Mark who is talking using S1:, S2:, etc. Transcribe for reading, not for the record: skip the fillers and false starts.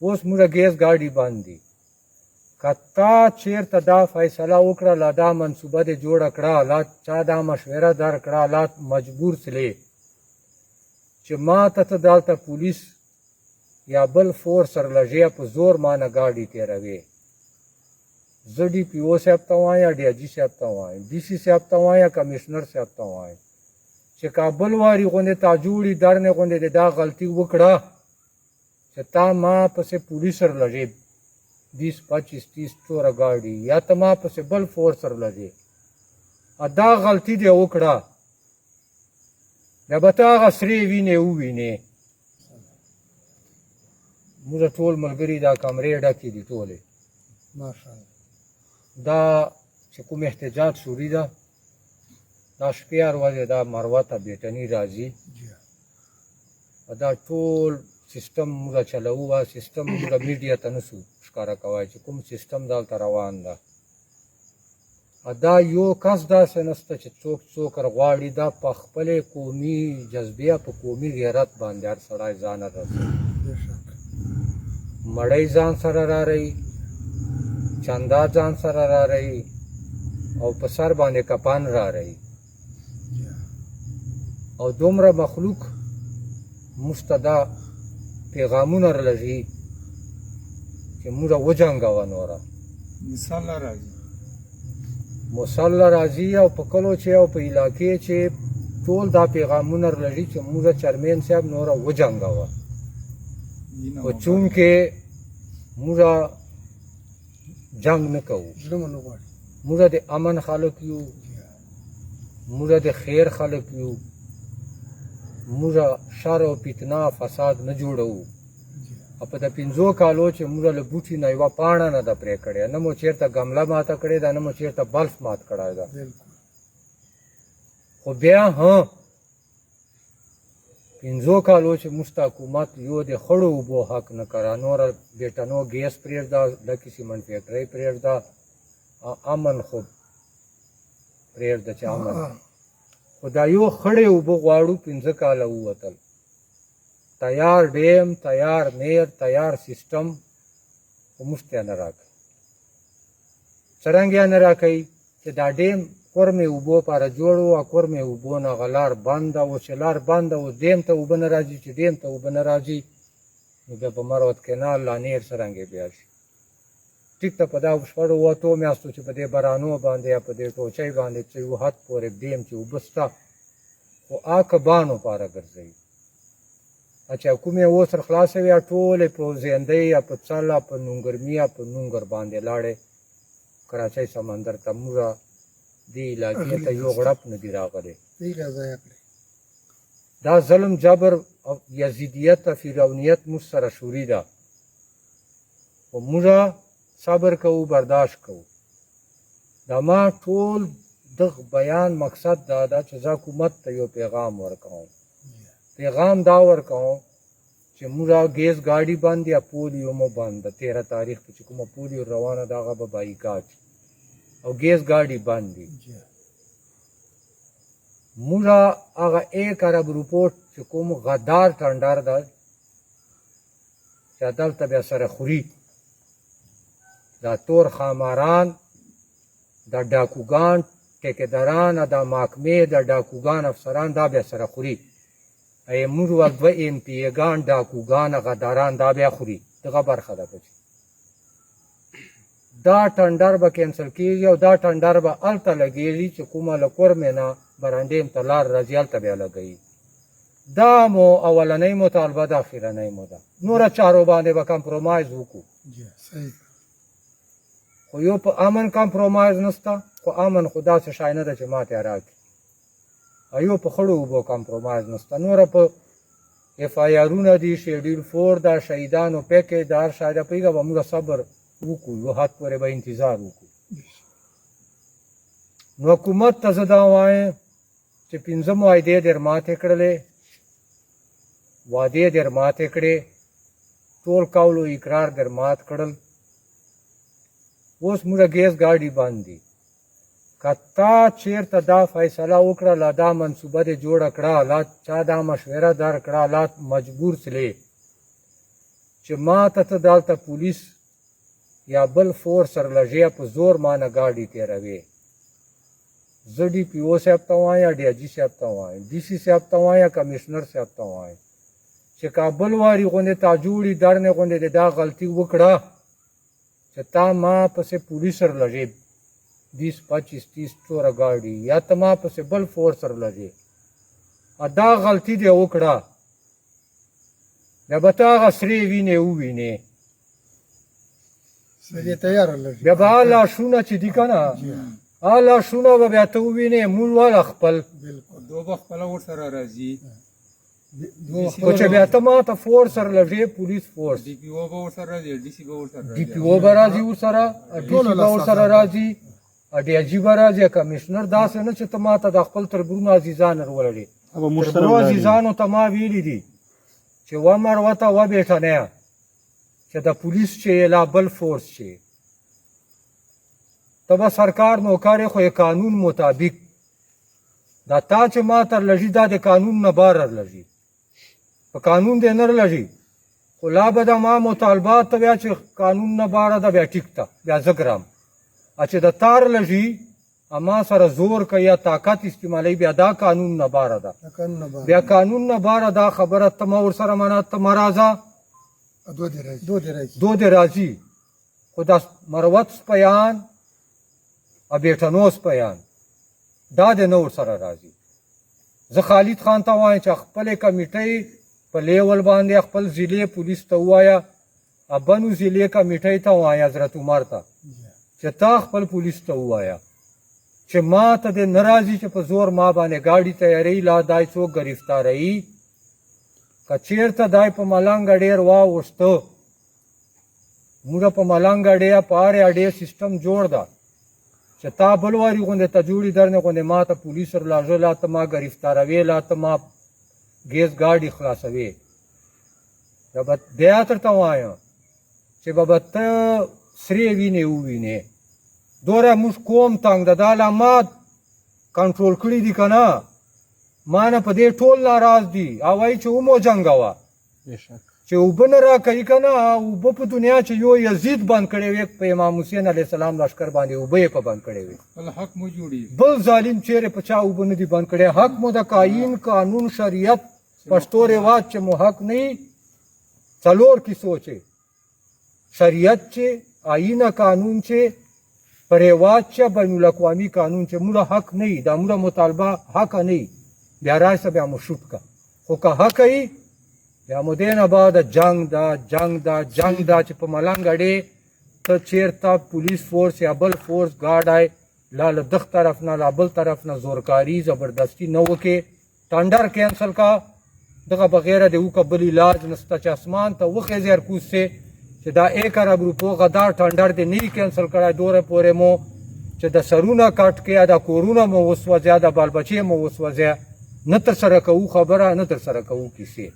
S1: اوس موږ ګیس ګاډي باندې کتا چیرته دا فیصله وکړه لا دا منصوبه دې جوړه کړه لا چا دا مشوره درکړه لا مجبور سلې چې ما ته ته دلته پولیس یا بل فورس سره لږې په زور ما نه ګاډي تېروې زه ډي پي او صاحب ته وایم یا ډي اجي صاحب ته وایم ډي سي صاحب ته وایم یا کمیشنر صاحب ته وایم چې کابل واري غوندې تا جوړي درنې غوندې د دا غلطي وکړه چې تا ما پسې پولیس سره لږې 20 25 30 چوره ګاډي یا ته ما پسې بل فورس سره لږې دا غلطي دې وکړه دا به ته هغه سرې وینې ووینې موږ ټول ملګري دا کمرې ډکې دي ټولې
S2: ماشاءالله
S1: دا چې کوم احتجاج شوري ده دا شپې هر ورځې دا مروه ته بیټني راځي دا ټول سیستم موږ چلوو سیستم موږ میډیا ته نسو ښکاره کوی چې کوم سیستم دلته روان ده دا یو کس داسې نسته چې څوک غواړي دا په خپلې قومي جذبې په قومي غیرت باندې هر سړی ځان رسوي مړی ځان سره رارهی چندا ځان سره رارهی او په سر باندې کپان رارهی او دومره مخلوق موږ ته دا پیغامونه رالږي چې موږ وجنګوه نوره مسله راځي او په کلو چې او په علاقې چې ټول دا پیغامونه رالږي چې موږ چرمین صاحب نوره وجنګوه خو چونکې موږ جنګ نه کوو موږ د امن خلک یو موږ د خیر خلک یو موږ شر او فتنه فساد نه جوړوو او په د 5 کالو چې موږ له بوټي نه یوه پاڼه نه ده پرې کړې نه مو چېرته ګمله ماته کړې ده نه مو چېرته بلف مات کړی ده خو بیا 5 کالو چې موږ ته حکومت یو د خړو اوبو حق نه کړه نوره بیټنو ګیس پرېږده ډکې سیمنټ فیکټرۍ پرېږده امن خو پرېږده چې امن خو دا یو خړې اوبه غواړو 5 کاله ووتل تیار ډیم تیار نیر تیار سیستم خو موږ ته یې نه راکوي څرنګه یې نه راکوي چې دا ډیم کورمې اوبو پاره جوړ و کورمې اوبو نه هغه لار بنده و چې لار بنده و ډیم ته اوبه نه راځي چې ډیم ته اوبه نه راځي نو بیا په مروت کینال لا نیر څرنګه بیا شي ټیک ته په دا شپږو اتو میاشتو چې په دې برانو باندې یا په دې ټوچۍ باندې چې یو حد پورې ډیم چې اوبه شته خو کبانو پاره ګرځوي چې کومې اوس تر خلاصوي ټولې په زیندۍ یا په څله په نونګرمي یا په نونګر باندې لاړې کراچۍ سمندر ته موږ دې علاقې ته یو غړپ نه دي راغلی دا ظلم جبر او یزیدیت او فرعونیت موږ سره شوري ده خو موږ صبر کوو برداشت کوو دا ما ټول دغه بیان مقصد دا ده چې زه حکومت ته یو پیغام ورکوم پیغام دا ورکوم چې موږ ګیس ګاډي باندې یا پولیو مو بند 13 تاریخ ته چې کومه پولیو روانه ده هغه به بایکاټ او ګیس ګاډي باندې موږ هغه 1 ارب رپورټ چې کوم غدار ټنډر ده چې دلته بیا سره خوري دا تور خاماران دا ډاکوګان ټیکداران دا محکمې دا ډاکوګان افسران دا بیا سره خوري ای موږ ول 2 MP ګان ډاکوګان غداران دا بیا خوري دغه برخه ده پکې دا ټنډر به کینسل کېږي او دا ټنډر به هلته لګېږي چې کومه له کورمې نه برانډیم ته لار راځي هلته بیا لګوي دا مو اولنۍ مطالبه ده اخرنۍ مو ده نوره چارو باندې به کمپرومایز وکړو خو یو په امن کمپرومایز نسته خو امن خو داسې شی نه ده چې ماته یې راکړي ایو په خړو اوبو کمپرومایز نسته نوره په اف آی آرونه دي شیډیول 4 دا شهیدانو پیکې دا هر شی ده په هغه به موږ صبر وکړو یو حد پورې به انتظار وکړو نو حکومت ته زه دا وایم چې 5 معاهدې در ماتې کړلې وعدې در ماتې کړې ټول قول او اقرار در مات کړل اوس موږ ګیس ګاډي باندې کتا چیرته دا فیصله وکړه لا دا منصوبه دې جوړه کړه لا چا دا مشوره درکړه لا مجبور سلې چې ما ته ته دلته پولیس یا بل فورس سره لږې په زور ما نه ګاډي تېروې. زه ډي پي او صاحب ته وایم یا ډي اجي صاحب ته وایم، ډي سي صاحب ته وایم یا کمیشنر صاحب ته وایم چې کابل واري غوندې تا جوړي درنې غوندې د دا غلطي وکړه چې تا ما پسې پولیس سره لږې 20 25 30 چوره ګاډي یا ته ما پسې بل فورس سره لږې دا غلطي دې وکړه، بیا به ته هغه سرې وینې ووینې، بیا به هغه لاشونه چې دي که نه هغه لاشونه به بیا ته ووینې مول والا خپل،
S2: دو به خپله ورسره راځي،
S1: خو چې بیا ته ما ته فورس سره لږې پولیس فورس
S2: ډي پي او به ورسره راځي، ډي سي به ورسره
S1: ډي پي او به راځي ورسره، ډي سي به ورسره راځي، ډي اجي به راځي، کمیشنر. داسې نه چې ته ما ته د خپل تربورونو عزیزان ورولړې. تربورو عزیزانو ته ما ویلي دي چې و مروته و بیټنیه چې د پولیس چې لا بل فورس چې ته به سرکار نوکر خو یې قانون مطابق دا تا چې ما تر لږي دا د قانون نه بار لږي په قانون دې نه لږي، خو لا به د ما مطالبات ته بیا چې قانون نه باره ده بیا ټیک ته بیا زه ګرم، چې د تار لږي اما سره زور کوي یا طاقت استعمالوي بیا دا قانون نه باره ده، بیا قانون نه باره دا خبره ته ما ورسره منه ته مه راځه دو دې راځي، خو دا مروت سپیان او بیټنو سپیان دا دې نه ورسره راځي. زه خالد خان ته وایم چې خپلې کمیټۍ په لیول باندې خپل ضلع پولیس ته ووایه، بنو ضلع کمیټۍ ته ووایه حضرت عمر ته چې تا خپل پولیس ته ووایه چې ما ته دې نه راځي چې په زور ما باندې ګاډي تیاروي، لا دای څوک ګرفتاروي، که چېرته دای په ملنګه ډېر واوښته، موږ په ملنګه ډېر په هر ډېر سیسټم جوړ ده چې تا بل واري غوندې ته جوړي درنې غوندې ما ته پولیس سره لاږه، لا ته ما ګرفتاروې، لا ته ما ګیس ګاډي خلاصوې. بیا درته وایم چې به ته سرې وینې ووینې، دوره موږ قوم تنګ ده، دا علامات کنټرول کړي دي که نه، ما نه په دې ټول ناراض دي او وایي چې ومو جنګوه چې اوبه نه راکوي که نه، اوبه په دنیا چې یو یزید بند کړی وي په امام حسین علیه السلام لښکر باندې اوبه یې په بند کړی وي،
S2: حق مو جوړي
S1: بل ظالم چیرې په چا اوبه نه دي بند کړی، حق مو د قاین قانون شریعت پښتو رواج چې مو حق نه څلور کیسو چې شریعت چې آیینه قانون چې په رواج چې بین الاقوامي قانون چې موږ حق نه وي، دا موږ مطالبه حق نه وي، بیا راشته بیا مو شوټ کا، خو که حق وي بیا مو دې نه بعد جنګ ده جنګ ده جنګ ده چې په ملنګ اډې ته چېرته پولیس فورس یا بل فورس ګاډی لا له دغ طرف نه لا بل طرف نه زورکاري زبردستي نه وکړې، ټنډر کینسل کا، دغه بغیره د وکه بل علاج نسته چې اسمان ته وخېځې هرکوز سې چې دا 1 ارب روپو غدا ټنډر دې نه کینسل کړی، دوره پورې مو چې د سرونه کټ کې دا کورونه مو وسوځیا، د بال بچې مو وسوځیا، نه تر سره کوو خبره نه تر سره کوو کیسې.